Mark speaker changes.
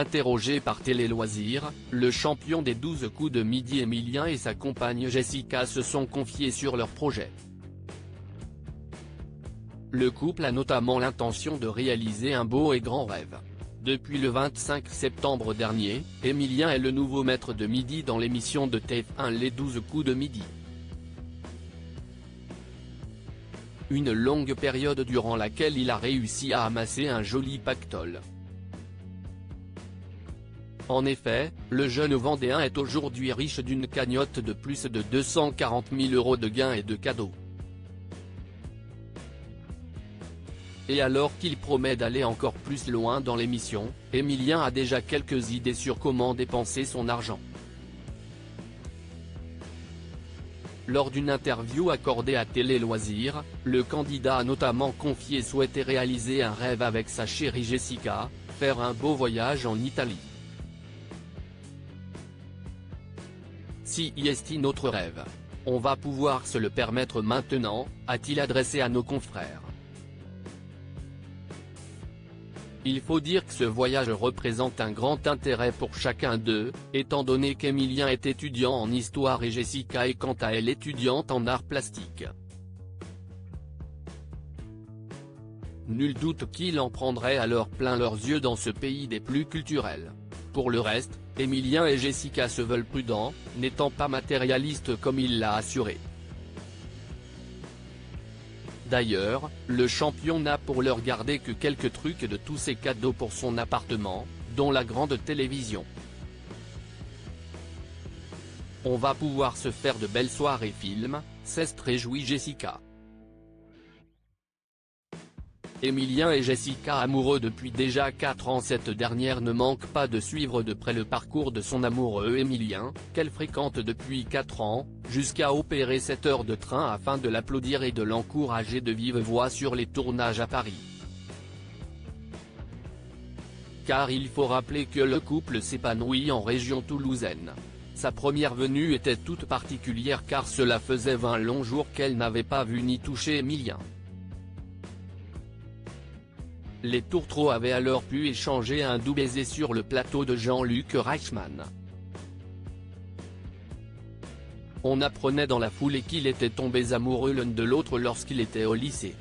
Speaker 1: Interrogé par Télé Loisirs, le champion des 12 coups de midi Emilien et sa compagne Jessica se sont confiés sur leur projet. Le couple a notamment l'intention de réaliser un beau et grand rêve. Depuis le 25 septembre dernier, Emilien est le nouveau maître de midi dans l'émission de TF1 Les 12 coups de midi. Une longue période durant laquelle il a réussi à amasser un joli pactole. En effet, le jeune Vendéen est aujourd'hui riche d'une cagnotte de plus de 240 000 € de gains et de cadeaux. Et alors qu'il promet d'aller encore plus loin dans l'émission, Emilien a déjà quelques idées sur comment dépenser son argent. Lors d'une interview accordée à Télé Loisirs, le candidat a notamment confié souhaiter réaliser un rêve avec sa chérie Jessica, faire un beau voyage en Italie. Si est notre rêve. On va pouvoir se le permettre maintenant, a-t-il adressé à nos confrères. Il faut dire que ce voyage représente un grand intérêt pour chacun d'eux, étant donné qu'Emilien est étudiant en histoire et Jessica est quant à elle étudiante en arts plastiques. Nul doute qu'il en prendrait alors plein leurs yeux dans ce pays des plus culturels. Pour le reste, Emilien et Jessica se veulent prudents, n'étant pas matérialistes comme il l'a assuré. D'ailleurs, le champion n'a pour l'heure gardé que quelques trucs de tous ses cadeaux pour son appartement, dont la grande télévision. On va pouvoir se faire de belles soirées films, s'est réjouie Jessica. Emilien et Jessica amoureux depuis déjà 4 ans. Cette dernière ne manque pas de suivre de près le parcours de son amoureux Emilien, qu'elle fréquente depuis 4 ans, jusqu'à opérer 7 heures de train afin de l'applaudir et de l'encourager de vive voix sur les tournages à Paris. Car il faut rappeler que le couple s'épanouit en région toulousaine. Sa première venue était toute particulière car cela faisait 20 longs jours qu'elle n'avait pas vu ni touché Emilien. Les tourtereaux avaient alors pu échanger un doux baiser sur le plateau de Jean-Luc Reichmann. On apprenait dans la foulée qu'ils étaient tombés amoureux l'un de l'autre lorsqu'il était au lycée.